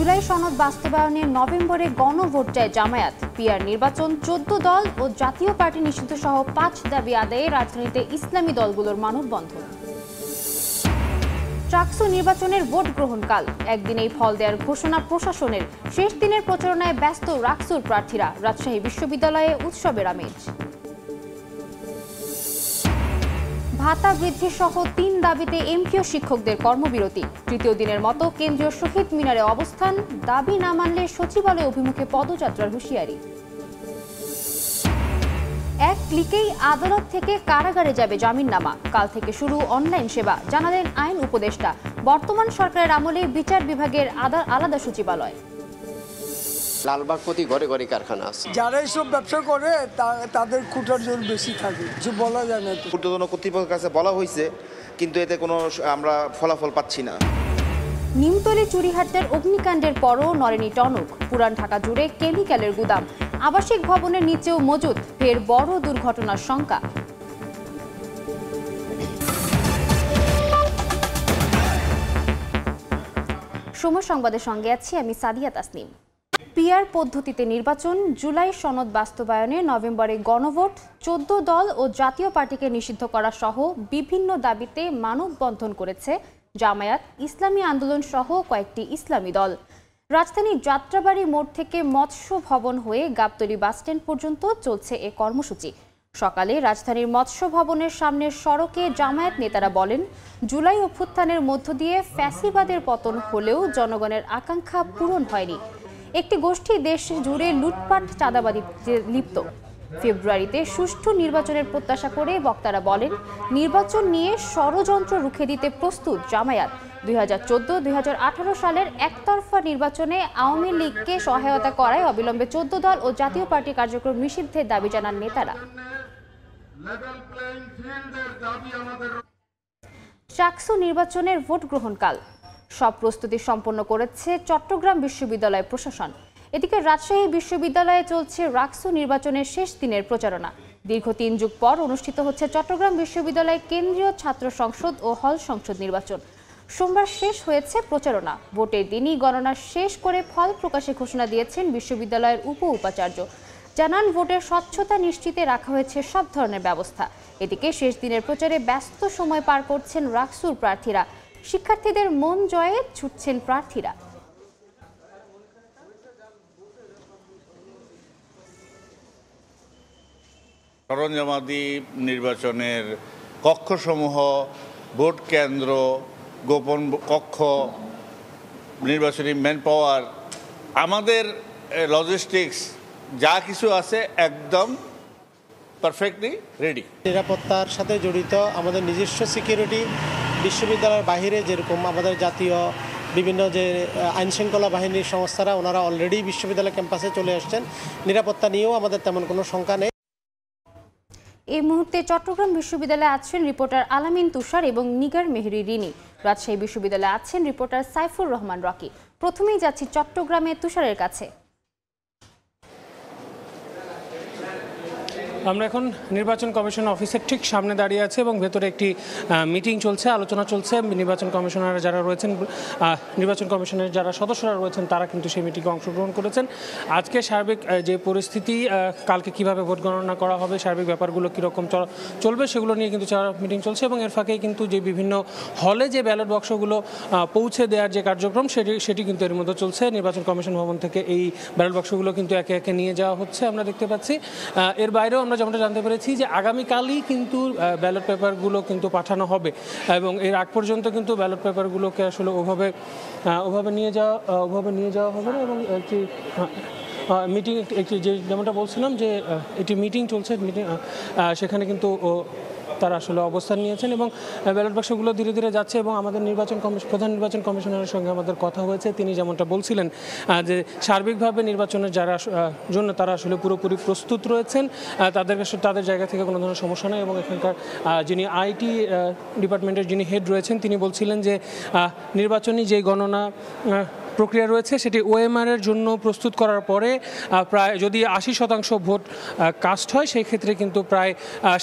জুলাই সনদ বাস্তবায়নে নভেম্বরে গণভোট চায় জামায়াত। পিআর নির্বাচন, 14 দল ও জাতীয় পার্টি নিষিদ্ধ সহ 5 দাবি আদায়ে রাজধানীতে ইসলামী দলগুলোর মানববন্ধন। ট্রাকসু নির্বাচনের ভোট গ্রহণকাল, একদিনেই ফল দেওয়ার ঘোষণা প্রশাসনের। শেষ দিনের প্রচারণায় ব্যস্ত রাকসুর প্রার্থীরা। রাজশাহী বিশ্ববিদ্যালয়ে উৎসবের আমেজ। ভাতা বৃদ্ধি সহ 3 দাবিতে এমপিও শিক্ষকদের কর্মবিরতি। তৃতীয় দিনের মতো কেন্দ্রীয় শহীদ মিনারে অবস্থান। দাবি না মানলে সচিবালয় অভিমুখে পদযাত্রার হুঁশিয়ারি। এক ক্লিকেই আদালত থেকে কারাগারে যাবে জামিননামা। কাল থেকে শুরু অনলাইন সেবা, জানালেন আইন উপদেষ্টা। বর্তমান সরকারের আমলে বিচার বিভাগের আলাদা সচিবালয়। লালবাগ প্রতি ঘরে ঘরে কারখানা আছে। যারা এইসব ব্যবসা করে তাদের খুঁটার জোর বেশি থাকে, কিছু বলা যায় না। ঊর্ধ্বতন কর্তৃপক্ষের কাছে বলা হয়েছে, কিন্তু এতে কোনো আমরা ফলাফল পাচ্ছি না। নিমতলী চুরিহাটের অগ্নিকাণ্ডের পরও নড়েনি টনক। পুরান ঢাকা জুড়ে কেমিক্যালের গুদাম, আবাসিক ভবনের নিচেও মজুদ। ফের বড় দুর্ঘটনার শঙ্কা। সময় সংবাদের সঙ্গে আছি আমি সাদিয়া তাসনিম। পিআর পদ্ধতিতে নির্বাচন, জুলাই সনদ বাস্তবায়নে নভেম্বরে গণভোট, 14 দল ও জাতীয় পার্টিকে নিষিদ্ধ করা সহ বিভিন্ন দাবিতে মানববন্ধন করেছে জামায়াত, ইসলামী আন্দোলন সহ কয়েকটি ইসলামী দল। রাজধানীর যাত্রাবাড়ি মোড় থেকে মৎস্য ভবন হয়ে গাবতলী বাসস্ট্যান্ড পর্যন্ত চলছে এ কর্মসূচি। সকালে রাজধানীর মৎস্য ভবনের সামনের সড়কে জামায়াত নেতারা বলেন, জুলাই অভ্যুত্থানের মধ্য দিয়ে ফ্যাসিবাদের পতন হলেও জনগণের আকাঙ্ক্ষা পূরণ হয়নি। একটি গোষ্ঠী দেশ জুড়ে লুটপাট, চাঁদাবাজিতে লিপ্ত। ফেব্রুয়ারিতে সুষ্ঠু নির্বাচনের প্রত্যাশা করে বক্তারা বলেন, নির্বাচন নিয়ে ষড়যন্ত্র রুখে দিতে প্রস্তুত জামায়াত। 2014-2018 সালের একতরফা নির্বাচনে আওয়ামী লীগকে সহায়তা করায় অবিলম্বে 14 দল ও জাতীয় পার্টি কার্যক্রম নিষিদ্ধের দাবি জানান নেতারা। ট্রাকসু নির্বাচনের ভোট গ্রহণকাল, সব প্রস্তুতি সম্পন্ন করেছে চট্টগ্রাম বিশ্ববিদ্যালয় প্রশাসন। এদিকে রাজশাহী বিশ্ববিদ্যালয়ে চলছে রাকসু নির্বাচনের শেষ দিনের প্রচারণা। দীর্ঘ 3 যুগ পর অনুষ্ঠিত হচ্ছে চট্টগ্রাম বিশ্ববিদ্যালয়ে কেন্দ্রীয় ছাত্র সংসদ ও হল সংসদ নির্বাচন। সোমবার শেষ হয়েছে প্রচারণা। ভোটের দিনই গণনা শেষ করে ফল প্রকাশে ঘোষণা দিয়েছেন বিশ্ববিদ্যালয়ের উপাচার্য। জানান, ভোটের স্বচ্ছতা নিশ্চিতে রাখা হয়েছে সব ধরনের ব্যবস্থা। এদিকে শেষ দিনের প্রচারে ব্যস্ত সময় পার করছেন রাকসুর প্রার্থীরা। শিক্ষার্থীদের মন জয়ে ছুটছেন প্রার্থীরা। সরঞ্জামাদি নির্বাচনের কক্ষসমূহ, ভোট কেন্দ্র, গোপন কক্ষ, নির্বাচনী ম্যান পাওয়ার, আমাদের লজিস্টিক্স যা কিছু আছে একদম পারফেক্টলি রেডি। নিরাপত্তার সাথে জড়িত আমাদের নিজস্ব সিকিউরিটি, বিশ্ববিদ্যালয়ের বাহিরে যেরকম আমাদের জাতীয় বিভিন্ন যে আইনশৃঙ্খলা বাহিনীর সংস্থারা, ওনারা অলরেডি বিশ্ববিদ্যালয় ক্যাম্পাসে চলে আসছেন। নিরাপত্তা নিয়েও আমাদের তেমন কোনো শঙ্কা নেই। এই মুহূর্তে চট্টগ্রাম বিশ্ববিদ্যালয়ে আছেন রিপোর্টার আলামিন তুষার এবং নিগার মেহরি রিনি। রাজশাহী বিশ্ববিদ্যালয়ে আছেন রিপোর্টার সাইফুর রহমান রকি। প্রথমেই যাচ্ছি চট্টগ্রামে তুষারের কাছে। আমরা এখন নির্বাচন কমিশন অফিসের ঠিক সামনে দাঁড়িয়ে আছি এবং ভেতরে একটি মিটিং চলছে, আলোচনা চলছে। নির্বাচন কমিশনার যারা রয়েছেন, নির্বাচন কমিশনের যারা সদস্যরা রয়েছেন, তারা কিন্তু সেই মিটিংয়ে অংশগ্রহণ করেছেন। আজকে সার্বিক যে পরিস্থিতি, কালকে কিভাবে ভোট গণনা করা হবে, সার্বিক ব্যাপারগুলো কীরকম চলবে, সেগুলো নিয়ে কিন্তু মিটিং চলছে। এবং এর ফাঁকেই কিন্তু যে বিভিন্ন হলে যে ব্যালট বাক্সগুলো পৌঁছে দেওয়ার যে কার্যক্রম, সেটি কিন্তু এর মধ্যে চলছে। নির্বাচন কমিশন ভবন থেকে এই ব্যালট বাক্সগুলো কিন্তু একে একে নিয়ে যাওয়া হচ্ছে, আমরা দেখতে পাচ্ছি। এর বাইরেও আমরা যেমনটা জানতে পেরেছি যে আগামীকালই কিন্তু ব্যালট পেপারগুলো কিন্তু পাঠানো হবে এবং এর আগ পর্যন্ত কিন্তু ব্যালট পেপারগুলোকে আসলে ওভাবে নিয়ে যাওয়া হবে না। এবং একটি মিটিং, একটি যে যেমনটা বলছিলাম যে একটি মিটিং চলছে, সেখানে কিন্তু তারা আসলে অবস্থান নিয়েছেন এবং ব্যালট বাক্সগুলো ধীরে ধীরে যাচ্ছে। এবং আমাদের প্রধান নির্বাচন কমিশনারের সঙ্গে আমাদের কথা হয়েছে, তিনি যেমনটা বলছিলেন যে সার্বিকভাবে নির্বাচনের জন্য তারা আসলে পুরোপুরি প্রস্তুত রয়েছেন। তাদের জায়গা থেকে কোনো ধরনের সমস্যা নেই। এবং এখানকার যিনি আইটি ডিপার্টমেন্টের যিনি হেড রয়েছেন, তিনি বলছিলেন যে নির্বাচনী যে গণনা প্রক্রিয়া রয়েছে সেটি ওএমআর এর জন্য প্রস্তুত করার পরে প্রায় যদি 80% ভোট কাস্ট হয় সেই ক্ষেত্রে কিন্তু প্রায়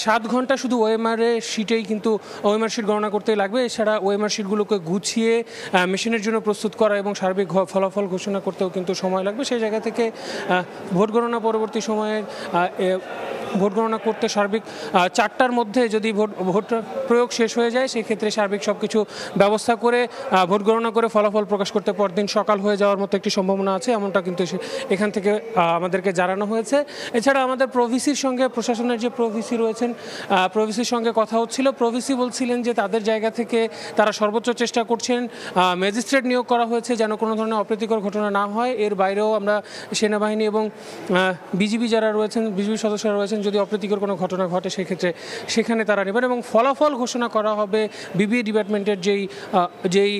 7 ঘন্টা শুধু ওএমআর এর শিটেই কিন্তু ওএমআর শিট গণনা করতে লাগবে। এছাড়া ওএমআর শিটগুলোকে গুছিয়ে মেশিনের জন্য প্রস্তুত করা এবং সার্বিক ফলাফল ঘোষণা করতেও কিন্তু সময় লাগবে। সেই জায়গা থেকে ভোট গণনা পরবর্তী সময়ে ভোট গণনা করতে সার্বিক 4টার মধ্যে যদি ভোট প্রয়োগ শেষ হয়ে যায় সেই ক্ষেত্রে সার্বিক সব কিছু ব্যবস্থা করে ভোট গণনা করে ফলাফল প্রকাশ করতে পরদিন সকাল হয়ে যাওয়ার মতো একটি সম্ভাবনা আছে, এমনটা কিন্তু এখান থেকে আমাদেরকে জানানো হয়েছে। এছাড়া আমাদের প্রভিসির সঙ্গে প্রশাসনের যে প্রভিসি রয়েছেন প্রভিসির সঙ্গে কথা হচ্ছিল। প্রভিসি বলছিলেন যে তাদের জায়গা থেকে তারা সর্বোচ্চ চেষ্টা করছেন, ম্যাজিস্ট্রেট নিয়োগ করা হয়েছে যেন কোনো ধরনের অপ্রীতিকর ঘটনা না হয়। এর বাইরেও আমরা সেনাবাহিনী এবং বিজিবি যারা রয়েছেন বিজিবি সদস্যরা রয়েছেন যদি অপ্রীতিকর কোনো ঘটনা ঘটে সেক্ষেত্রে সেখানে তারা নেবেন এবং ফলাফল ঘোষণা করা হবে বিবিএ ডিপার্টমেন্টের যেই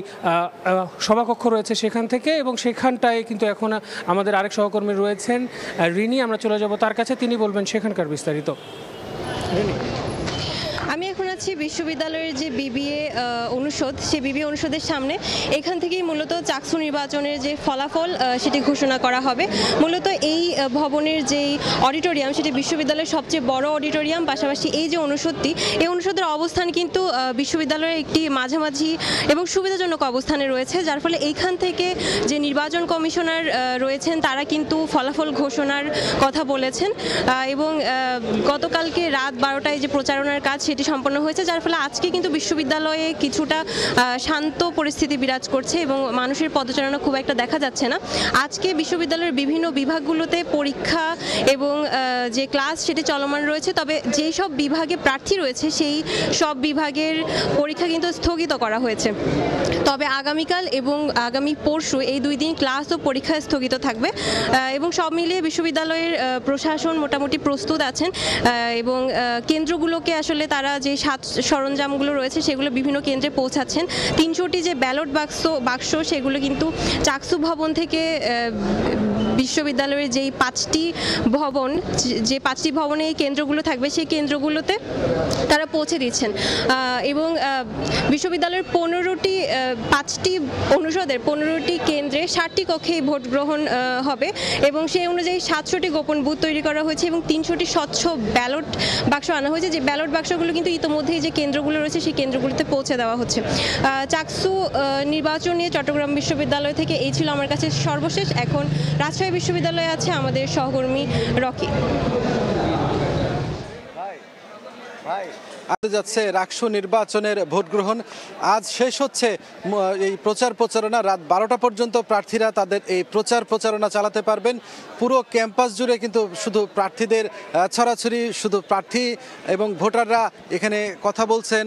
সভাকক্ষ রয়েছে সেখান থেকে। এবং সেখানটায় কিন্তু এখন আমাদের আরেক সহকর্মী রয়েছেন রিনি, আমরা চলে যাব তার কাছে, তিনি বলবেন সেখানকার বিস্তারিত। রিনি, আমি এখন আছি বিশ্ববিদ্যালয়ের যে বিবিএ অনুষদ, সেই বিবিএ অনুষদের সামনে। এখান থেকেই মূলত চাকসু নির্বাচনের যে ফলাফল সেটি ঘোষণা করা হবে। মূলত এই ভবনের যেই অডিটোরিয়াম সেটি বিশ্ববিদ্যালয়ের সবচেয়ে বড় অডিটোরিয়াম, পাশাপাশি এই যে অনুষদটি এই অনুষদের অবস্থান কিন্তু বিশ্ববিদ্যালয়ের একটি মাঝামাঝি এবং সুবিধাজনক অবস্থানে রয়েছে, যার ফলে এইখান থেকে যে নির্বাচন কমিশনার রয়েছেন তারা কিন্তু ফলাফল ঘোষণার কথা বলেছেন এবং গতকালকে রাত 12টায় যে প্রচারণার কাজ সেটি সম্পন্ন হয়েছে, যার ফলে আজকে কিন্তু বিশ্ববিদ্যালয়ে কিছুটা শান্ত পরিস্থিতি বিরাজ করছে এবং মানুষের পদচারণা খুব একটা দেখা যাচ্ছে না। আজকে বিশ্ববিদ্যালয়ের বিভিন্ন বিভাগগুলোতে পরীক্ষা এবং যে ক্লাস সেটি চলমান রয়েছে, তবে যেই সব বিভাগে প্রার্থী রয়েছে সেই সব বিভাগের পরীক্ষা কিন্তু স্থগিত করা হয়েছে। তবে আগামীকাল এবং আগামী পরশু এই 2 দিন ক্লাস ও পরীক্ষা স্থগিত থাকবে এবং সব মিলিয়ে বিশ্ববিদ্যালয়ের প্রশাসন মোটামুটি প্রস্তুত আছেন এবং কেন্দ্রগুলোকে আসলে তারা যে সরঞ্জামগুলো রয়েছে সেগুলো বিভিন্ন কেন্দ্রে পৌঁছাচ্ছেন। 300টি যে ব্যালট বাক্স সেগুলো কিন্তু চাকসু ভবন থেকে বিশ্ববিদ্যালয়ের যেই 5টি ভবনে এই কেন্দ্রগুলো থাকবে সেই কেন্দ্রগুলোতে তারা পৌঁছে দিচ্ছেন এবং বিশ্ববিদ্যালয়ের 5টি অনুষদের 15টি কেন্দ্রে 60টি কক্ষে ভোট গ্রহণ হবে এবং সেই অনুযায়ী 700টি গোপন বুথ তৈরি করা হয়েছে এবং 300টি স্বচ্ছ ব্যালট বাক্স আনা হয়েছে। যে ব্যালট বাক্সগুলো কিন্তু ইতোমধ্যেই যে কেন্দ্রগুলো রয়েছে সেই কেন্দ্রগুলোতে পৌঁছে দেওয়া হচ্ছে। চাকসু নির্বাচন নিয়ে চট্টগ্রাম বিশ্ববিদ্যালয় থেকে এই ছিল আমার কাছে সর্বশেষ। এখন রাজশাহী বিশ্ববিদ্যালয়ে আছে আমাদের সহকর্মী রকি। যাচ্ছে রাকসু নির্বাচনের ভোট গ্রহণ, আজ শেষ হচ্ছে এই প্রচারণা। রাত 12টা পর্যন্ত প্রার্থীরা তাদের এই প্রচারণা চালাতে পারবেন। পুরো ক্যাম্পাস জুড়ে কিন্তু শুধু প্রার্থীদের ছড়াছড়ি, শুধু প্রার্থী এবং ভোটাররা এখানে কথা বলছেন।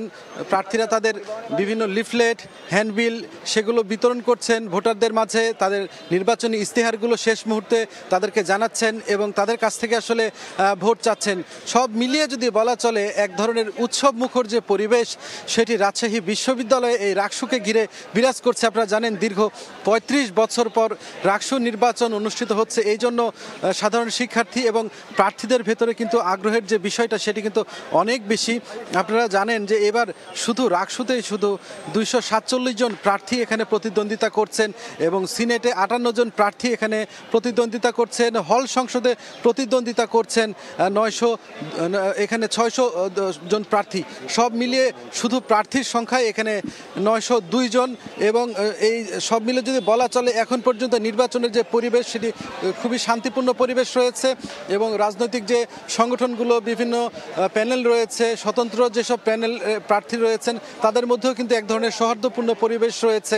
প্রার্থীরা তাদের বিভিন্ন লিফলেট, হ্যান্ডবিল সেগুলো বিতরণ করছেন ভোটারদের মাঝে, তাদের নির্বাচনী ইস্তেহারগুলো শেষ মুহূর্তে তাদেরকে জানাচ্ছেন এবং তাদের কাছ থেকে আসলে ভোট চাচ্ছেন। সব মিলিয়ে যদি বলা চলে এক ধরনের উৎসব মুখর যে পরিবেশ সেটি রাজশাহী বিশ্ববিদ্যালয়ে এই রাকসুকে ঘিরে বিরাজ করছে। আপনারা জানেন দীর্ঘ 35 বছর পর রাকসু নির্বাচন অনুষ্ঠিত হচ্ছে, এই জন্য সাধারণ শিক্ষার্থী এবং প্রার্থীদের ভেতরে কিন্তু আগ্রহের যে বিষয়টা সেটি কিন্তু অনেক বেশি। আপনারা জানেন যে এবার শুধু রাকসুতেই শুধু 247 জন প্রার্থী এখানে প্রতিদ্বন্দ্বিতা করছেন এবং সিনেটে 58 জন প্রার্থী এখানে প্রতিদ্বন্দ্বিতা করছেন, হল সংসদে প্রতিদ্বন্দ্বিতা করছেন 900, এখানে 600 জন প্রার্থী। সব মিলিয়ে শুধু প্রার্থীর সংখ্যায় এখানে 902 জন এবং এই সব মিলে যদি বলা চলে এখন পর্যন্ত নির্বাচনের যে পরিবেশ সেটি খুবই শান্তিপূর্ণ পরিবেশ রয়েছে এবং রাজনৈতিক যে সংগঠনগুলো বিভিন্ন প্যানেল রয়েছে, স্বতন্ত্র যেসব প্যানেল প্রার্থী রয়েছেন তাদের মধ্যেও কিন্তু এক ধরনের সৌহার্দ্যপূর্ণ পরিবেশ রয়েছে।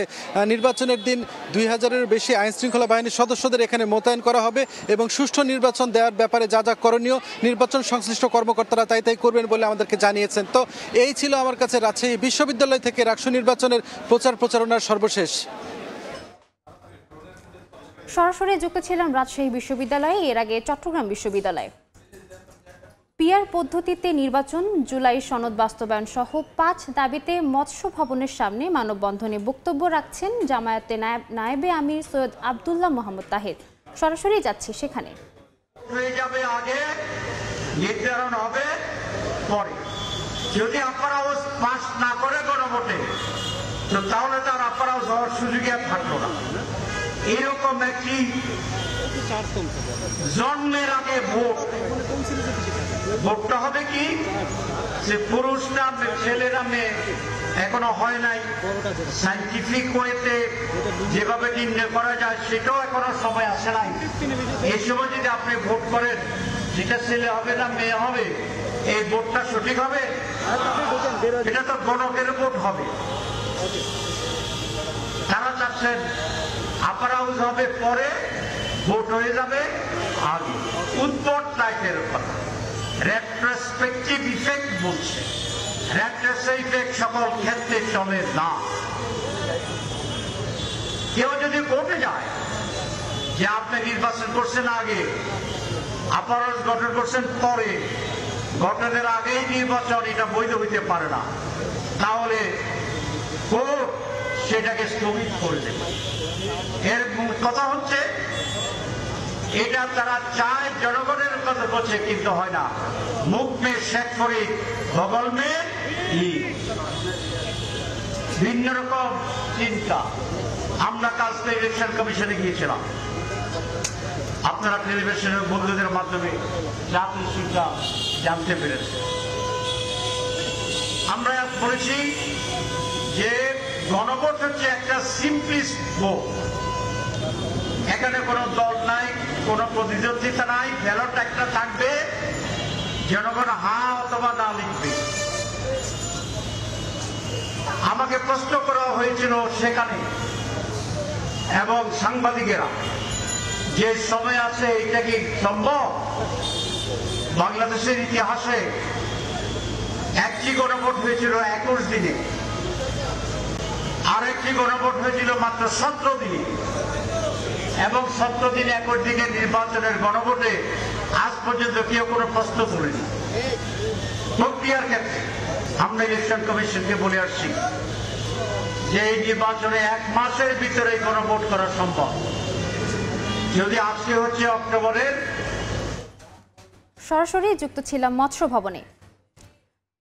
নির্বাচনের দিন 2000-এর বেশি আইনশৃঙ্খলা বাহিনীর সদস্যদের এখানে মোতায়েন করা হবে এবং সুষ্ঠু নির্বাচন দেওয়ার ব্যাপারে যা যা করণীয় নির্বাচন সংশ্লিষ্ট কর্মকর্তারা তাই করবেন বলে আমাদেরকে জানিয়েছেন। তো এই ছিল আমার কাছে রাজশাহী বিশ্ববিদ্যালয় থেকে রাকসু নির্বাচনের প্রচারণার সর্বশেষ। সরাসরি যুক্ত ছিলাম রাজশাহী বিশ্ববিদ্যালয়ে, এর আগে চট্টগ্রাম বিশ্ববিদ্যালয়। পিআর পদ্ধতিতে নির্বাচন, জুলাই সনদ বাস্তবায়ন সহ 5 দাবিতে মৎস্য ভবনের সামনে মানববন্ধনে বক্তব্য রাখছেন জামায়াতে নায়েবে আমির সৈয়দ আব্দুল্লাহ মোহাম্মদ তাহের। সরাসরি যাচ্ছি সেখানে। আগে নির্ধারণ হবে পরে, যদি আপনারা পাস না করে গণভোটে তো তাহলে তার আপনারাও যাওয়ার সুযোগ আর থাকলো না। এরকম একটি জন্মের আগে ভোটটা হবে কি যে পুরুষ না ছেলেরা মেয়ে এখনো হয় নাই, সাইন্টিফিক ওয়েতে যেভাবে নির্ণয় করা যায় সেটাও এখনো সময় আসে নাই। এই সময় যদি আপনি ভোট করেন যেটা ছেলে হবে না মেয়ে হবে, এই ভোটটা সঠিক হবে? এটা তো গণকের ভোট হবে। তারা চাচ্ছেন আপার হাউস হবে পরে, ভোট হয়ে যাবে আগে। উদ্ভট টাইপের কথা, রেট্রোস্পেকটিভ ইফেক্ট বলছে। রেট্রোস্পেকটিভ ইফেক্ট সকল ক্ষেত্রে চলে না। কেউ যদি ভোটে যায় যে আপনি নির্বাচন করছেন আগে, আপার হাউস গঠন করছেন পরে, গঠনের আগেই নির্বাচন, এটা বৈধ হইতে পারে না। তাহলে কোর্ট সেটাকে স্থগিত করে দেবে। এর কথা হচ্ছে এটা তারা চায় জনগণের কথা বলছে, কিন্তু হয় না। মুখ মে শেখ ফরিদ, বগল মে ভিন্ন রকম চিন্তা। আমরা কালকে ইলেকশন কমিশনে গিয়েছিলাম, আপনারা টেলিভিশনের বন্ধুদের মাধ্যমে জাতীয় শিক্ষা জানতে পেরেছে। আমরা বলেছি যে গণভোট হচ্ছে একটা সিম্পলিস্ট ভোট। এখানে কোনো দল নাই, কোনো প্রতিদ্বন্দ্বিতা নাই, ব্যালট একটা থাকবে, জনগণ হা অথবা না লিখবে। আমাকে প্রশ্ন করা হয়েছিল সেখানে এবং সাংবাদিকেরা যে সময় আছে এটা কি সম্ভব? বাংলাদেশের ইতিহাসে একটি গণভোট হয়েছিল 21 দিনে, আরেকটি গণভোট হয়েছিল মাত্র 17 দিনে, এবং 17 দিন 21 দিনের নির্বাচনের গণভোটে আজ পর্যন্ত কেউ কোনো প্রশ্ন তোলেনি। প্রক্রিয়ার ক্ষেত্রে আমরা ইলেকশন কমিশনকে বলে আসছি যে এই নির্বাচনে 1 মাসের ভিতরে গণভোট করা সম্ভব। যদি আজকে হচ্ছে অক্টোবরের। সরাসরি যুক্ত ছিলাম মৎস্য ভবনে।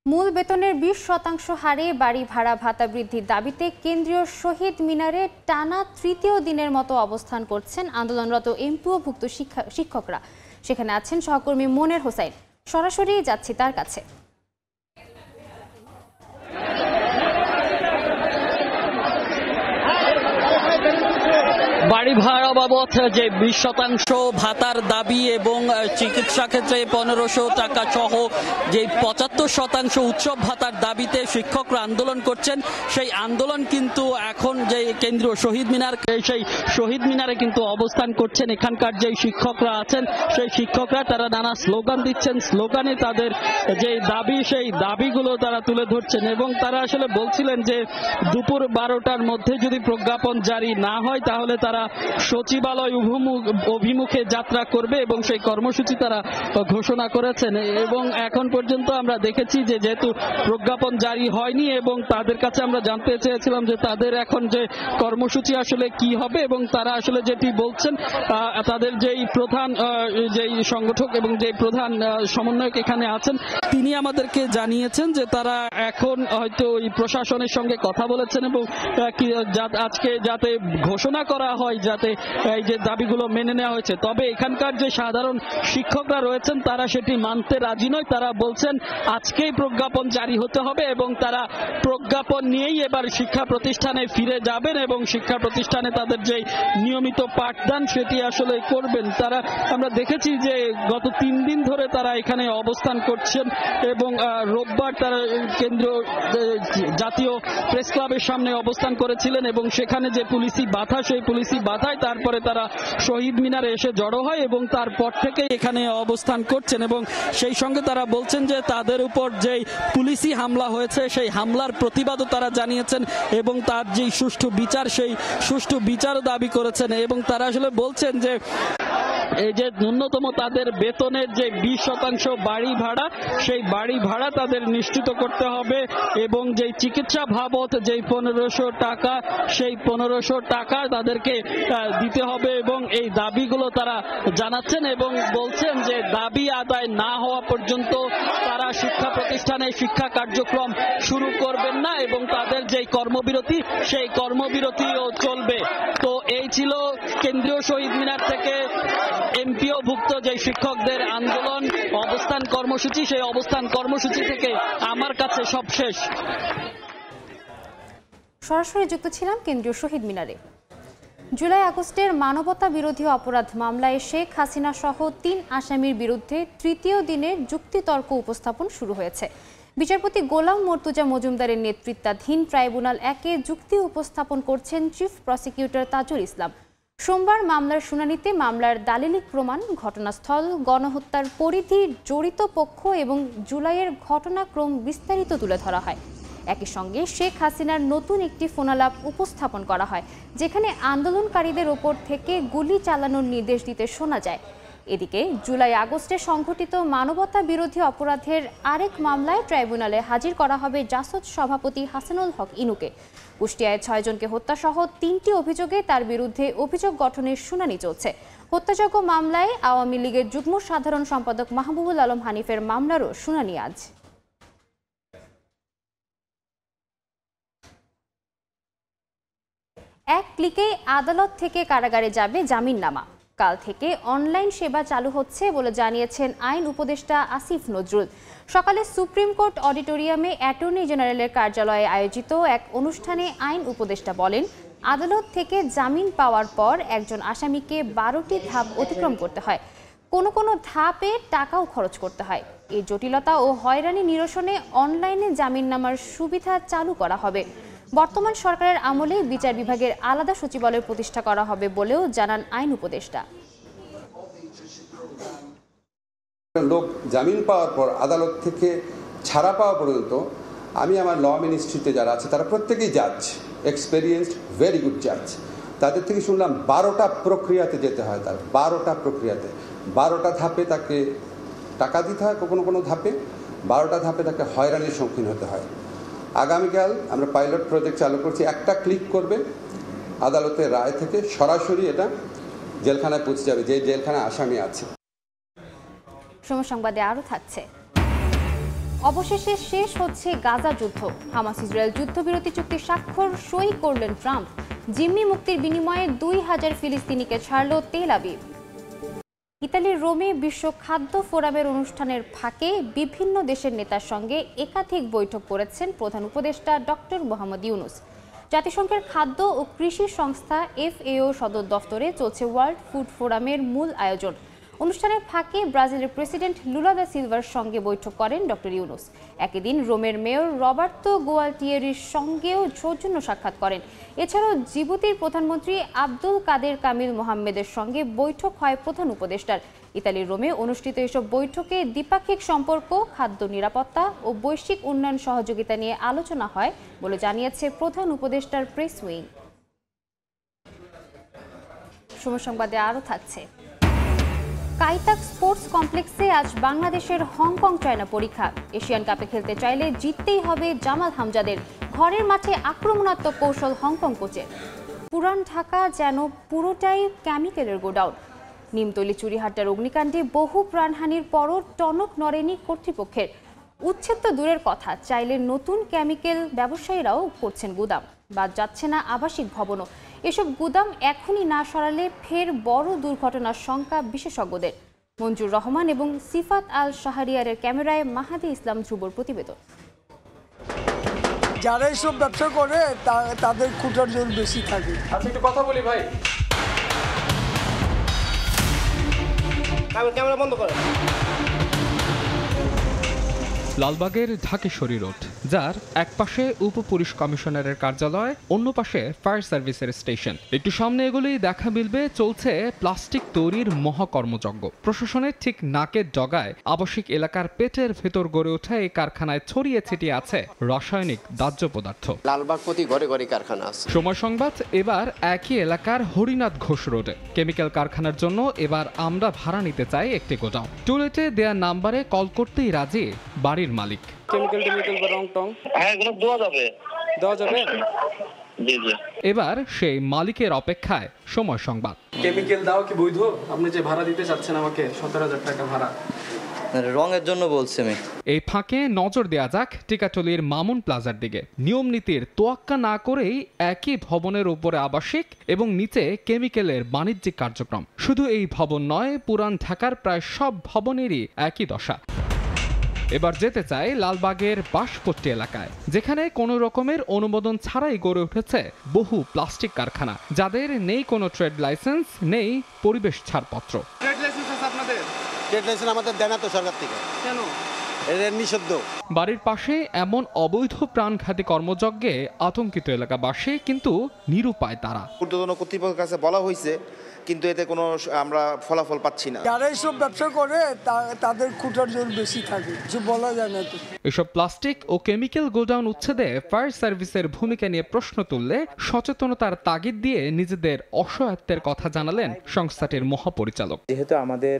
মূল বেতনের 20% হারে বাড়ি ভাড়া ভাতা বৃদ্ধির দাবিতে কেন্দ্রীয় শহীদ মিনারে টানা তৃতীয় দিনের মতো অবস্থান করছেন আন্দোলনরত এমপিওভুক্ত শিক্ষকরা। সেখানে আছেন সহকর্মী মনের হোসাইন, সরাসরি যাচ্ছি তার কাছে। বাড়ি ভাড়া বাবদ যে 20% ভাতার দাবি এবং চিকিৎসা ক্ষেত্রে 1500 টাকা সহ যে 75% উৎসব ভাতার দাবিতে শিক্ষকরা আন্দোলন করছেন। সেই আন্দোলন কিন্তু এখন যে কেন্দ্রীয় শহীদ মিনার, সেই শহীদ মিনারে কিন্তু অবস্থান করছেন এখানকার যে শিক্ষকরা আছেন। সেই শিক্ষকরা তারা নানা স্লোগান দিচ্ছেন, স্লোগানে তাদের যে দাবি সেই দাবিগুলো তারা তুলে ধরছেন এবং তারা আসলে বলছিলেন যে দুপুর 12টার মধ্যে যদি প্রজ্ঞাপন জারি না হয় তাহলে তারা সচিবালয় অভিমুখে যাত্রা করবে এবং সেই কর্মসূচি তারা ঘোষণা করেছেন। এবং এখন পর্যন্ত আমরা দেখেছি যে যেহেতু প্রজ্ঞাপন জারি হয়নি এবং তাদের কাছে আমরা জানতে চেয়েছিলাম যে তাদের এখন যে কর্মসূচি আসলে কি হবে, এবং তারা আসলে যেটি বলছেন তাদের যেই প্রধান যেই সংগঠক এবং যেই প্রধান সমন্বয়ক এখানে আছেন তিনি আমাদেরকে জানিয়েছেন যে তারা এখন হয়তো ওই প্রশাসনের সঙ্গে কথা বলেছেন এবং আজকে যাতে ঘোষণা করা হয় যাতে এই যে দাবিগুলো মেনে নেওয়া হয়েছে। তবে এখানকার যে সাধারণ শিক্ষকরা রয়েছেন তারা সেটি মানতে রাজি নয়। তারা বলছেন আজকেই প্রজ্ঞাপন জারি হতে হবে এবং তারা প্রজ্ঞাপন নিয়েই এবার শিক্ষা প্রতিষ্ঠানে ফিরে যাবেন এবং শিক্ষা প্রতিষ্ঠানে তাদের যে নিয়মিত পাঠদান সেটি আসলে করবেন। তারা আমরা দেখেছি যে গত 3 দিন ধরে তারা এখানে অবস্থান করছেন এবং রোববার তারা কেন্দ্রীয় জাতীয় প্রেস ক্লাবের সামনে অবস্থান করেছিলেন এবং সেখানে যে পুলিশি বাধা সেই পুলিশি বাধায় তারপরে তারা শহীদ মিনারে এসে জড়ো হয় এবং তারপর থেকে এখানে অবস্থান করছেন এবং সেই সঙ্গে তারা বলছেন যে তাদের উপর যেই পুলিশি হামলা হয়েছে সেই হামলার প্রতিবাদও তারা জানিয়েছেন এবং তার যে সুষ্ঠু বিচার সেই সুষ্ঠু বিচারও দাবি করেছেন। এবং তারা আসলে বলছেন যে এই যে ন্যূনতম তাদের বেতনের যে 20% বাড়ি ভাড়া সেই বাড়ি ভাড়া তাদের নিশ্চিত করতে হবে এবং যে চিকিৎসা বাবদ যে 1500 টাকা সেই 1500 টাকা তাদেরকে দিতে হবে এবং এই দাবিগুলো তারা জানাচ্ছেন এবং বলছেন যে দাবি আদায় না হওয়া পর্যন্ত তারা শিক্ষা প্রতিষ্ঠানে শিক্ষা কার্যক্রম শুরু করবেন না এবং তাদের যে কর্মবিরতি সেই কর্মবিরতিও চলবে। তো এই ছিল কেন্দ্রীয় শহীদ মিনার থেকে এমপিওভুক্ত যে শিক্ষকদের আন্দোলন অবস্থান কর্মসূচি, সেই অবস্থান কর্মসূচি থেকে আমার কাছে সব শেষ। সরাসরি যুক্ত ছিলাম কেন্দ্রীয় শহীদ মিনারে। জুলাই আগস্টের মানবতা বিরোধী অপরাধ মামলায় শেখ হাসিনা সহ ৩ আসামির বিরুদ্ধে তৃতীয় দিনের যুক্তিতর্ক উপস্থাপন শুরু হয়েছে। বিচারপতি গোলাম মর্তুজা মজুমদারের নেতৃত্বাধীন ট্রাইব্যুনাল 1-এ যুক্তি উপস্থাপন করছেন চিফ প্রসিকিউটর তাজুল ইসলাম। সোমবার মামলার শুনানিতে মামলার দালিলিক প্রমাণ, ঘটনাস্থল, গণহত্যার পরিধি, জড়িত পক্ষ এবং জুলাইয়ের ঘটনাক্রম বিস্তারিত তুলে ধরা হয়। একই সঙ্গে শেখ হাসিনার নতুন একটি ফোনালাপ উপস্থাপন করা হয়, যেখানে আন্দোলনকারীদের ওপর থেকে গুলি চালানোর নির্দেশ দিতে শোনা যায়। এদিকে জুলাই আগস্টে সংঘটিত মানবতা বিরোধী অপরাধের আরেক মামলায় ট্রাইব্যুনালে হাজির করা হবে জাসদ সভাপতি হাসানুল হক ইনুকে। কুষ্টিয়ায় 6 জনকে হত্যাসহ 3টি অভিযোগে তার বিরুদ্ধে অভিযোগ গঠনের শুনানি চলছে। হত্যাযজ্ঞ মামলায় আওয়ামী লীগের যুগ্ম সাধারণ সম্পাদক মাহবুবুল আলম হানিফের মামলারও শুনানি আজ। এক ক্লিকেই আদালত থেকে কারাগারে যাবে জামিননামা। কাল থেকে অনলাইন সেবা চালু হচ্ছে বলে জানিয়েছেন আইন উপদেষ্টা আসিফ নজরুল। সকালে সুপ্রিম কোর্ট অডিটোরিয়ামে অ্যাটর্নি জেনারেলের কার্যালয়ে আয়োজিত এক অনুষ্ঠানে আইন উপদেষ্টা বলেন, আদালত থেকে জামিন পাওয়ার পর একজন আসামিকে 12টি ধাপ অতিক্রম করতে হয়। কোনো ধাপে টাকাও খরচ করতে হয়। এই জটিলতা ও হয়রানি নিরসনে অনলাইনে জামিননামার সুবিধা চালু করা হবে। বর্তমান সরকারের আমলে বিচার বিভাগের আলাদা সচিবালয় প্রতিষ্ঠা করা হবে বলেও জানান আইন উপদেষ্টা। লোক জামিন পাওয়ার পর আদালত থেকে ছাড়া পাওয়া পর্যন্ত আমি আমার ল মিনিস্ট্রিতে যারা আছে তারা প্রত্যেকেই জাজ, এক্সপেরিয়েন্সড, ভেরি গুড জাজ। তাদের থেকে শুনলাম 12টা প্রক্রিয়াতে যেতে হয়। তার 12টা প্রক্রিয়াতে 12টা ধাপে তাকে টাকা দিতে হয়, কোনো ধাপে 12টা ধাপে তাকে হয়রানির সম্মুখীন হতে হয়। আগামীকাল আমরা পাইলট প্রজেক্ট চালু করছি। একটা ক্লিক করবে আদালতের রায় থেকে সরাসরি এটা জেলখানায় পৌঁছে যাবে, যে জেলখানায় আসামি আছে। সময় সংবাদে আরও থাকছে। অবশেষে শেষ হচ্ছে গাজা যুদ্ধ। হামাস ইসরায়েল যুদ্ধবিরতি চুক্তি স্বাক্ষর সই করলেন ট্রাম্প। জিম্মি মুক্তির বিনিময়ে 2000 ফিলিস্তিনিকে ছাড়ল তেল আবিব। ইতালির রোমে বিশ্ব খাদ্য ফোরামের অনুষ্ঠানের ফাঁকে বিভিন্ন দেশের নেতার সঙ্গে একাধিক বৈঠক করেছেন প্রধান উপদেষ্টা ডক্টর মোহাম্মদ ইউনুস। জাতিসংঘের খাদ্য ও কৃষি সংস্থা FAO সদর দফতরে চলছে ওয়ার্ল্ড ফুড ফোরামের মূল আয়োজন। অনুষ্ঠানের ফাঁকে ব্রাজিলের প্রেসিডেন্ট লুলা দা সিলভার সঙ্গে বৈঠক করেন ডক্টর ইউনুস। একই দিন রোমের মেয়র রবার্তো গুয়ালটিয়েরির সঙ্গেও সৌজন্য সাক্ষাৎ করেন। এছাড়াও জিবুতির প্রধানমন্ত্রী আব্দুল কাদের কামিল মোহাম্মেদের সঙ্গে বৈঠক হয় প্রধান উপদেষ্টার। ইতালির রোমে অনুষ্ঠিত এসব বৈঠকে দ্বিপাক্ষিক সম্পর্ক, খাদ্য নিরাপত্তা ও বৈশ্বিক উন্নয়ন সহযোগিতা নিয়ে আলোচনা হয় বলে জানিয়েছে প্রধান উপদেষ্টার প্রেস উইং। সময় সংবাদে আরও থাকছে। কাইতাক স্পোর্টস কমপ্লেক্সে আজ বাংলাদেশের হংকং চায়না পরীক্ষা। এশিয়ান কাপে খেলতে চাইলে জিততেই হবে জামাল হামজাদের। ঘরের মাঠে আক্রমণাত্মক কৌশল হংকং কোচের। পুরান ঢাকা যেন পুরোটাই কেমিক্যালের গোডাউন। নিমতলী চুরিহাট্টার অগ্নিকাণ্ডে বহু প্রাণহানির পরও টনক নড়েনি কর্তৃপক্ষের। উচ্ছেদ তো দূরের কথা, চাইলে নতুন কেমিক্যাল ব্যবসায়ীরাও করছেন গুদাম। বাদ যাচ্ছে না আবাসিক ভবনও। এসব গুদাম এখনই না সরালে ফের বড় দুর্ঘটনার শঙ্কা বিশেষজ্ঞদের। মঞ্জুর রহমান এবং সিফাত আল শাহরিয়ারের ক্যামেরায় মাহাদি ইসলাম ধ্রুবর প্রতিবেদন। যারা এইসব ব্যবসা করে তাদের খুঁটার জোর বেশি থাকে। আচ্ছা, একটু কথা বলি ভাই। ক্যামেরা বন্ধ করে। লালবাগের ঢাকেশ্বরী রোড, যার এক পাশে উপপুলিশ কমিশনারের কার্যালয়, অন্য পাশে ফায়ার সার্ভিসের স্টেশন। একটু সামনে এগুলোই দেখা মিলবে চলছে প্লাস্টিক তৈরির মহাকর্মযজ্ঞ। প্রশাসনের ঠিক নাকের ডগায় আবাসিক এলাকার পেটের ভেতর গড়ে ওঠা এই কারখানায় ছড়িয়ে ছিটিয়ে আছে রাসায়নিক দাহ্য পদার্থ। লালবাগ প্রতি ঘরে ঘরে কারখানা আছে। সময় সংবাদ এবার একই এলাকার হরিনাথ ঘোষ রোডে। কেমিক্যাল কারখানার জন্য এবার আমরা ভাড়া নিতে চাই একটি গোডাউন। টুলেটে দেয়া নাম্বারে কল করতেই রাজি বাড়ির মালিক। কেমিক্যাল বা রং টং, হ্যাঁ, এগুলো দেওয়া যাবে। জি জি। এবার সেই মালিকের অপেক্ষায় সময় সংবাদ। কেমিক্যাল দাও কি বৈধ? আপনি যে ভাড়া দিতে চাচ্ছেন আমাকে 17,000 টাকা ভাড়া, রঙের জন্য বলছি আমি। এই ফাঁকে নজর দেয়া যাক টিকাটলির মামুন প্লাজার দিকে। নিয়ম নীতির তোয়াক্কা না করেই একই ভবনের উপরে আবাসিক এবং নিচে কেমিক্যালের বাণিজ্যিক কার্যক্রম। শুধু এই ভবন নয়, পুরান ঢাকার প্রায় সব ভবনেরই একই দশা। এবার যেতে চাই লালবাগের বাঁশপট্টি এলাকায়, যেখানে কোনো রকমের অনুমোদন ছাড়াই গড়ে উঠেছে বহু প্লাস্টিক কারখানা, যাদের নেই কোনো ট্রেড লাইসেন্স, নেই পরিবেশ ছাড়পত্র। ট্রেড লাইসেন্স আছে আপনাদের? ট্রেড লাইসেন্স আমাদের দেয় না তো সরকার থেকে। কেন? এটা নিষিদ্ধ। বাড়ির পাশে এমন অবৈধ প্রাণঘাতী কর্মযজ্ঞে আতঙ্কিত এলাকাবাসী, কিন্তু নিরুপায় তারা। ঊর্ধ্বতন কর্তৃপক্ষের কাছে বলা হয়েছে, কিন্তু এতে কোনো আমরা ফলাফল পাচ্ছি না। যারা এইসব ব্যবসা করে তাদের খুঁটার জোর বেশি থাকে, যে বলা যায় না তো। এসব প্লাস্টিক ও কেমিক্যাল গোডাউন উচ্ছেদে ফায়ার সার্ভিসের ভূমিকা নিয়ে প্রশ্ন তুললে সচেতনতার তাগিদ দিয়ে নিজেদের অসহায়ত্বের কথা জানালেন সংস্থাটির মহাপরিচালক। যেহেতু আমাদের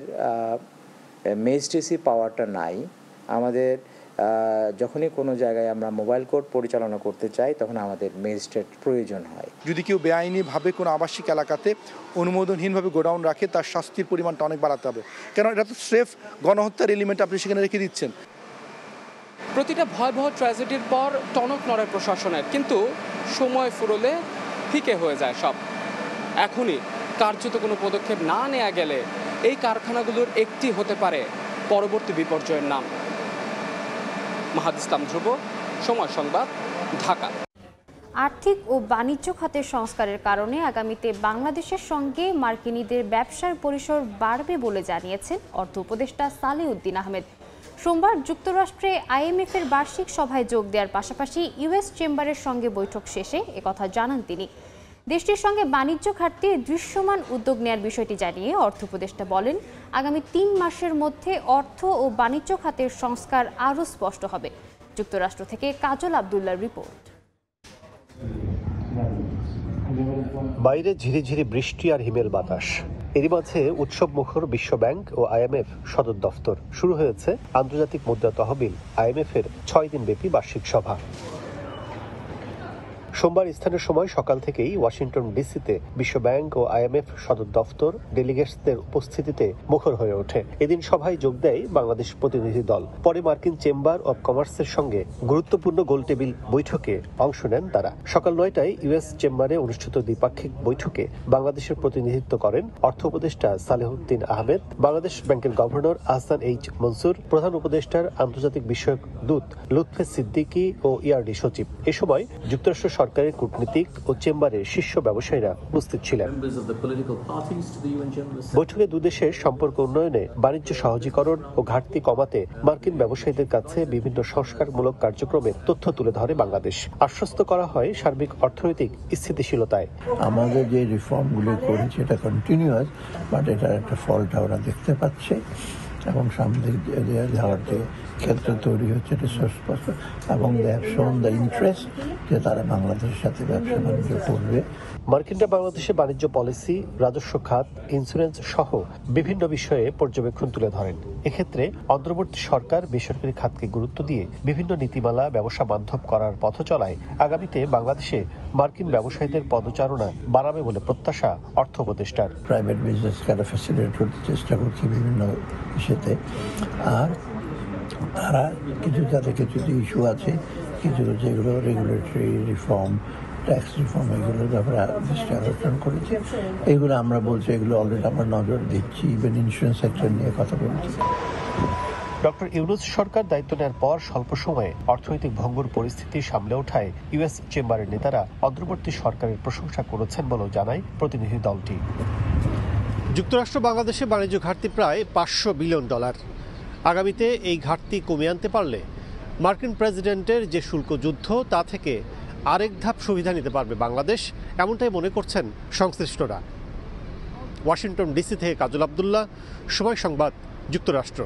মেজিস্ট্রেসি পাওয়ারটা নাই, আমাদের যখনই কোনো জায়গায় আমরা মোবাইল কোর্ট পরিচালনা করতে চাই, তখন আমাদের ম্যাজিস্ট্রেট প্রয়োজন হয়। যদি কেউ বেআইনিভাবে কোনো আবাসিক এলাকাতে অনুমোদনহীনভাবে গোডাউন রাখে, তার শাস্তির পরিমাণটা অনেক বাড়াতে হবে, কেন এটা তো স্রেফ গণহত্যার এলিমেন্ট আপনি সেখানে রেখে দিচ্ছেন। প্রতিটা ভয়াবহ ট্র্যাজেডির পর টনক নড়ে প্রশাসনের, কিন্তু সময় ফুরোলে ফিকে হয়ে যায় সব। এখনই কার্যত কোনো পদক্ষেপ না নেওয়া গেলে এই কারখানাগুলোর একটি হতে পারে পরবর্তী বিপর্যয়ের নাম। মাহাদ ইসলাম ধ্রুব, সময় সংবাদ, ঢাকা। আর্থিক ও বাণিজ্য খাতের সংস্কারের কারণে আগামীতে বাংলাদেশের সঙ্গে মার্কিনীদের ব্যবসার পরিসর বাড়বে বলে জানিয়েছেন অর্থ উপদেষ্টা সালেউদ্দিন আহমেদ। সোমবার যুক্তরাষ্ট্রে IMF এর বার্ষিক সভায় যোগ দেওয়ার পাশাপাশি US চেম্বারের সঙ্গে বৈঠক শেষে একথা জানান তিনি। দেশটির সঙ্গে বাণিজ্য ঘাটতি দৃশ্যমান উদ্যোগ নেওয়ার বিষয়টি জানিয়ে অর্থ উপদেষ্টা বলেন, আগামী 3 মাসের মধ্যে অর্থ ও বাণিজ্য খাতের সংস্কার আরও স্পষ্ট হবে। যুক্তরাষ্ট্র থেকে কাজল আব্দুল্লাহর রিপোর্ট। বাইরে ঝিরিঝিরি বৃষ্টি আর হিমেল বাতাস, এরই মাঝে উৎসব মুখর বিশ্ব ব্যাংক ও IMF সদর দফতর। শুরু হয়েছে আন্তর্জাতিক মুদ্রা তহবিল IMF এর 6 দিনব্যাপী বার্ষিক সভা। সোমবার স্থানীয় সময় সকাল থেকেই ওয়াশিংটন ডিসিতে বিশ্ব ব্যাংক ও IMF সদর দফতর ডেলিগেটসদের উপস্থিতিতে মুখর হয়ে ওঠে। এদিন সভায় যোগ দেয় বাংলাদেশ প্রতিনিধি দল। পরে মার্কিন চেম্বার অব কমার্সের সঙ্গে গুরুত্বপূর্ণ গোলটেবিল বৈঠকে অংশ নেন তারা। সকাল 9টায় US চেম্বারে অনুষ্ঠিত দ্বিপাক্ষিক বৈঠকে বাংলাদেশের প্রতিনিধিত্ব করেন অর্থ উপদেষ্টা সালেহুদ্দিন আহমেদ, বাংলাদেশ ব্যাংকের গভর্নর আহসান এইচ মনসুর, প্রধান উপদেষ্টার আন্তর্জাতিক বিষয়ক দূত লুৎফে সিদ্দিকী ও ERD সচিব। এ সময় যুক্তরাষ্ট্র সরকারের কূটনীতিক ও চেম্বারের শীর্ষ ব্যবসায়ীরা উপস্থিত ছিলেন। বৈঠকে দুদেশের সম্পর্ক উন্নয়নে, বাণিজ্য সহজীকরণ ও ঘাটতি কমাতে মার্কিন ব্যবসায়ীদের কাছে বিভিন্ন সংস্কারমূলক কার্যক্রমের তথ্য তুলে ধরে বাংলাদেশ। আশ্বস্ত করা হয় সার্বিক অর্থনৈতিক স্থিতিশীলতায়। আমাদের যে রিফর্মগুলি করেছে এটা কন্টিনিউয়াস, বাট এটার একটা ফলটা ওরা দেখতে পাচ্ছে এবং সামনে যাওয়ার যে ক্ষেত্র তৈরি হচ্ছে এটা সুস্পষ্ট, এবং they have shown the interest যে তারা বাংলাদেশের সাথে ব্যবসা বাণিজ্য করবে। মার্কিনরা বাংলাদেশের বাণিজ্য পলিসি, রাজস্ব খাত, ইন্স্যুরেন্স সহ বিভিন্ন বিষয়ে পর্যবেক্ষণ তুলে ধরেন। এক্ষেত্রে অন্তর্বর্তী সরকার বেসরকারি খাতকে গুরুত্ব দিয়ে বিভিন্ন নীতিমালা ব্যবসা বান্ধব করার পথ চলায় আগামীতে বাংলাদেশে মার্কিন ব্যবসায়ীদের পদচারণা বাড়াবে বলে প্রত্যাশা অর্থ উপদেষ্টার। প্রাইভেট বিজনেসকে আরো ফ্যাসিলিটেট করতে চেষ্টা করছি বিভিন্ন ইস্যুতে, আর তারা কিছু যাদের কিছু ইস্যু আছে, কিছু যেগুলো রেগুলেটরি রিফর্ম, ট্যাক্স রিফর্ম, এগুলোর ব্যাপারে দৃষ্টি আকর্ষণ করেছে। এগুলো আমরা বলছি, এগুলো অলরেডি আমরা নজর দিচ্ছি, ইভেন ইন্স্যুরেন্স সেক্টর নিয়ে কথা বলছি। ডক্টর ইউনূস সরকার দায়িত্ব নেওয়ার পর স্বল্প সময়ে অর্থনৈতিক ভঙ্গুর পরিস্থিতি সামলে ওঠায় US চেম্বারের নেতারা অন্তর্বর্তী সরকারের প্রশংসা করেছেন বলেও জানায় প্রতিনিধি দলটি। যুক্তরাষ্ট্র বাংলাদেশে বাণিজ্য ঘাটতি প্রায় $500 বিলিয়ন। আগামীতে এই ঘাটতি কমিয়ে আনতে পারলে মার্কিন প্রেসিডেন্টের যে শুল্ক যুদ্ধ, তা থেকে আরেক ধাপ সুবিধা নিতে পারবে বাংলাদেশ, এমনটাই মনে করছেন সংশ্লিষ্টরা। ওয়াশিংটন ডিসি থেকে কাজল আব্দুল্লাহ, সময় সংবাদ, যুক্তরাষ্ট্র।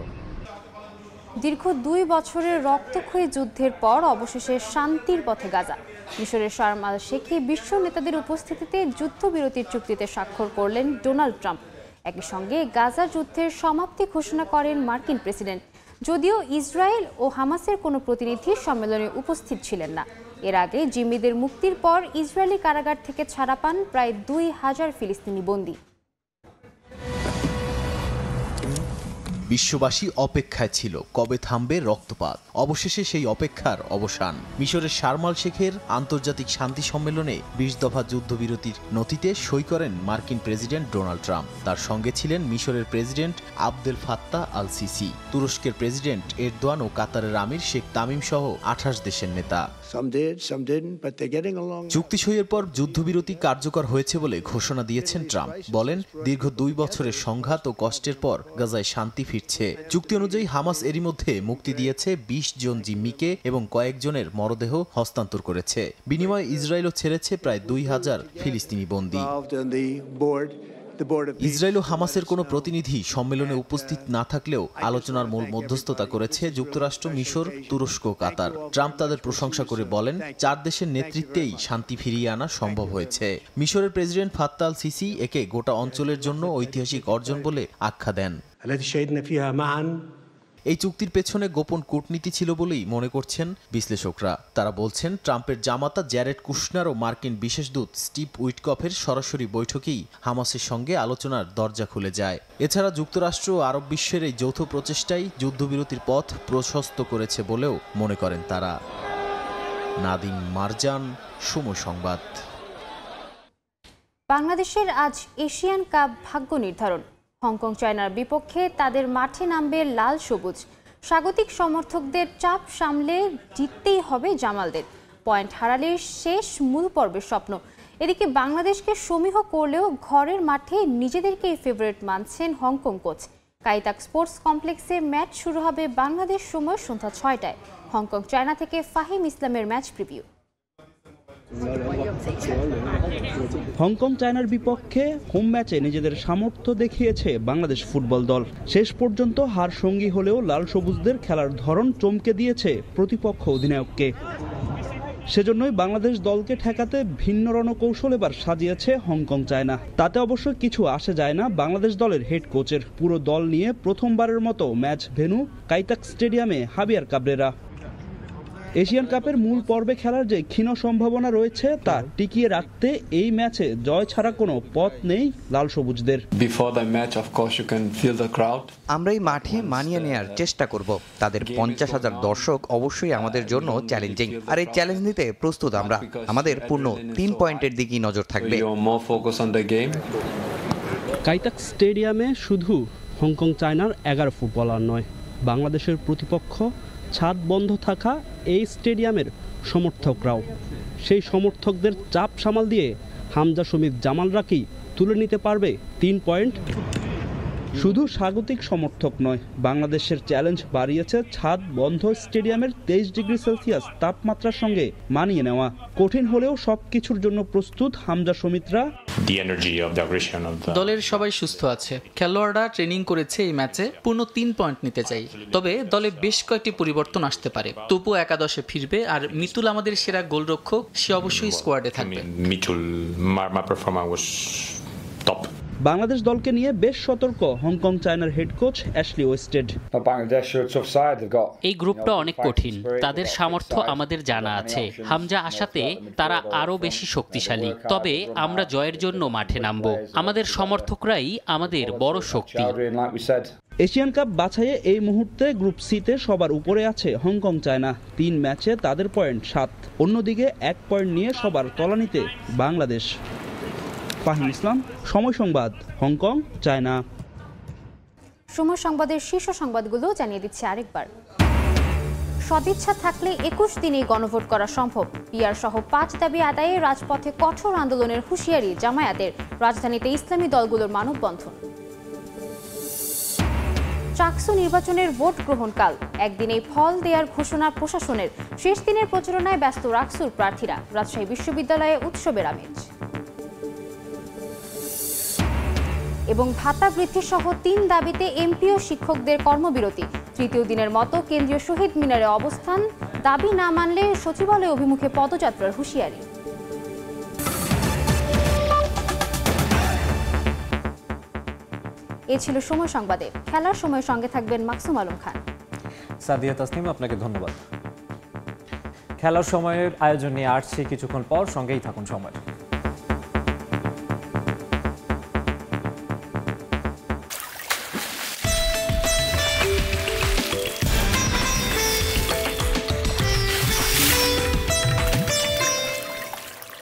দীর্ঘ 2 বছরের রক্তক্ষয়ী যুদ্ধের পর অবশেষে শান্তির পথে গাজা। মিশরের শার্ম আল শেখে বিশ্ব নেতাদের উপস্থিতিতে যুদ্ধবিরতির চুক্তিতে স্বাক্ষর করলেন ডোনাল্ড ট্রাম্প। একই সঙ্গে গাজা যুদ্ধের সমাপ্তি ঘোষণা করেন মার্কিন প্রেসিডেন্ট। যদিও ইসরায়েল ও হামাসের কোনো প্রতিনিধি সম্মেলনে উপস্থিত ছিলেন না। এর আগে জিম্মিদের মুক্তির পর ইসরায়েলি কারাগার থেকে ছাড়া পান প্রায় 2000 ফিলিস্তিনি বন্দী। বিশ্ববাসী অপেক্ষায় ছিল কবে থামবে রক্তপাত। অবশেষে সেই অপেক্ষার অবসান। মিশরের শারম আল শেখের আন্তর্জাতিক শান্তি সম্মেলনে ২০ দফা যুদ্ধবিরতির নথিতে সই করেন মার্কিন প্রেসিডেন্ট ডোনাল্ড ট্রাম্প। তার সঙ্গে ছিলেন মিশরের president Abdel Fattah al CC, তুরস্কের প্রেসিডেন্ট এরদোয়ান ও কাতারের আমির শেখ তামিম সহ ২৮ দেশের নেতা। চুক্তি সইয়ের পর যুদ্ধবিরতি কার্যকর হয়েছে বলে ঘোষণা দিয়েছেন ট্রাম্প। বলেন, দীর্ঘ ২ বছরের সংঘাত ও কষ্টের পর গাজায় শান্তি ফিরছে। চুক্তি অনুযায়ী হামাস এরই মধ্যে মুক্তি দিয়েছে ২০ জন জিম্মিকে এবং কয়েকজনের মরদেহ হস্তান্তর করেছে। বিনিময়ে ইসরায়েলও ছেড়েছে প্রায় ২,০০০ ফিলিস্তিনি বন্দী। ইসরায়েল ও হামাসের কোনো প্রতিনিধি সম্মেলনে উপস্থিত না থাকলেও আলোচনার মূল মধ্যস্থতা করেছে যুক্তরাষ্ট্র, মিশর, তুরস্ক ও কাতার। ট্রাম্প তাদের প্রশংসা করে বলেন, ৪ দেশের নেতৃত্বেই শান্তি ফিরিয়ে আনা সম্ভব হয়েছে। মিশরের প্রেসিডেন্ট ফাত্তাহ আল সিসি একে গোটা অঞ্চলের জন্য ঐতিহাসিক অর্জন বলে আখ্যা দেন। এই চুক্তির পেছনে গোপন কূটনীতি ছিল বলেই মনে করছেন বিশ্লেষকরা। তারা বলছেন, ট্রাম্পের জামাতা জ্যারেড কুশনার ও মার্কিন বিশেষ দূত স্টিভ উইটকফের সরাসরি বৈঠকেই হামাসের সঙ্গে আলোচনার দরজা খুলে যায়। এছাড়া যুক্তরাষ্ট্র ও আরব বিশ্বের এই যৌথ প্রচেষ্টাই যুদ্ধবিরতির পথ প্রশস্ত করেছে বলেও মনে করেন তারা। নাদিম মারজান, সময় সংবাদ। বাংলাদেশের আজ এশিয়ান কাপ ভাগ্য নির্ধারণ। হংকং চায়নার বিপক্ষে তাদের মাঠে নামবে লাল সবুজ। স্বাগতিক সমর্থকদের চাপ সামলে জিততেই হবে জামালদের। পয়েন্ট হারালে শেষ মূল পর্বের স্বপ্ন। এদিকে বাংলাদেশকে সমীহ করলেও ঘরের মাঠে নিজেদেরকেই ফেভারিট মানছেন হংকং কোচ। কাইতাক স্পোর্টস কমপ্লেক্সে ম্যাচ শুরু হবে বাংলাদেশ সময় সন্ধ্যা ৬টায়। হংকং চায়না থেকে ফাহিম ইসলামের ম্যাচ প্রিভিউ। হংকং চায়নার বিপক্ষে হোম ম্যাচে নিজেদের সামর্থ্য দেখিয়েছে বাংলাদেশ ফুটবল দল। শেষ পর্যন্ত হার সঙ্গী হলেও লাল সবুজদের খেলার ধরন চমকে দিয়েছে প্রতিপক্ষ অধিনায়ককে। সেজন্যই বাংলাদেশ দলকে ঠেকাতে ভিন্ন রণকৌশল এবার সাজিয়েছে হংকং চায়না। তাতে অবশ্য কিছু আসে যায় না বাংলাদেশ দলের হেড কোচের। পুরো দল নিয়ে প্রথমবারের মতো ম্যাচ ভেন্যু কাইতাক স্টেডিয়ামে হাবিয়ার কাবরেরা। এশিয়ান কাপের মূল পর্বে খেলার যে ক্ষীণ সম্ভাবনা রয়েছে তা টিকিয়ে রাখতে এই ম্যাচে জয় ছাড়া কোনো পথ নেই লাল সবুজদের। আমরা এই মাঠে মানিয়ে নেয়ার চেষ্টা করব। তাদের 50,000 দর্শক অবশ্যই আমাদের জন্য চ্যালেঞ্জিং, আর এই চ্যালেঞ্জ নিতে প্রস্তুত আমরা। আমাদের পূর্ণ 3 পয়েন্টের দিকেই নজর থাকবে। কাইতাক স্টেডিয়ামে শুধু হংকং চায়নার 11 ফুটবলার নয়, বাংলাদেশের প্রতিপক্ষ ছাদ বন্ধ থাকা এই স্টেডিয়ামের সমর্থকরাও। সেই সমর্থকদের চাপ সামাল দিয়ে হামজা সমিত জামালরা কি তুলে নিতে পারবে 3 পয়েন্ট? শুধু স্বাগতিক সমর্থক নয়, বাংলাদেশের চ্যালেঞ্জ বাড়িয়েছে ছাদ বন্ধ স্টেডিয়ামের 23 ডিগ্রি সেলসিয়াস তাপমাত্রার সঙ্গে মানিয়ে নেওয়া। কঠিন হলেও সবকিছুর জন্য প্রস্তুত হামজা সমিতরা। দলের সবাই সুস্থ আছে, খেলোয়াড়রা ট্রেনিং করেছে এই ম্যাচে পূর্ণ 3 পয়েন্ট নিতে চাই। তবে দলে বেশ কয়েকটি পরিবর্তন আসতে পারে। তপু একাদশে ফিরবে, আর মিতুল আমাদের সেরা গোলরক্ষক, সে অবশ্যই স্কোয়াডে থাকবে। বাংলাদেশ দলকে নিয়ে বেশ সতর্ক হংকং চায়নার হেড কোচ অ্যাশলি ওয়েস্টেড। এই গ্রুপটা অনেক কঠিন, তাদের সামর্থ্য আমাদের জানা আছে। হামজা আসাতে তারা আরো বেশি শক্তিশালী। তবে আমরা জয়ের জন্য মাঠে নামবো। আমাদের সমর্থকরাই আমাদের বড় শক্তি। এশিয়ান কাপ বাছাইয়ে এই মুহূর্তে গ্রুপ সিতে সবার উপরে আছে হংকং চায়না। 3 ম্যাচে তাদের পয়েন্ট 7। অন্যদিকে 1 পয়েন্ট নিয়ে সবার তলানিতে বাংলাদেশ। ফাহিম ইসলাম, সময় সংবাদ, হংকং চায়না। সময় সংবাদের শীর্ষ সংবাদগুলো জানিয়ে দিচ্ছে আরেকবার। সদিচ্ছা থাকলে 21 দিনেই গণভোট করা সম্ভব। পিআর সহ 5 দাবি আদায়ে রাজপথে কঠোর আন্দোলনের হুঁশিয়ারি জামায়াতের। রাজধানীতে ইসলামী দলগুলোর মানববন্ধন। চাকসু নির্বাচনের ভোট গ্রহণকাল, একদিনেই ফল দেওয়ার ঘোষণা প্রশাসনের। শেষ দিনের প্রচারণায় ব্যস্ত রাকসুর প্রার্থীরা। রাজশাহী বিশ্ববিদ্যালয়ে উৎসবের আমেজ। এবং ভাতা বৃদ্ধি সহ 3 দাবিতে এমপি ও শিক্ষকদের কর্মবিরতি। তৃতীয় দিনের মতো কেন্দ্রীয় শহীদ মিনারে অবস্থান। দাবি না মানলে সচিবালয় অভিমুখে পদযাত্রার হুঁশিয়ারি। এ ছিল সময় সংবাদে। খেলার সময় সঙ্গে থাকবেন মাকসুম আলম খান। সাদিয়া তাসনিম, আপনাকে ধন্যবাদ। খেলার সময়ের আয়োজন নিয়ে আসছে কিছুক্ষণ পর, সঙ্গেই থাকুন সময়।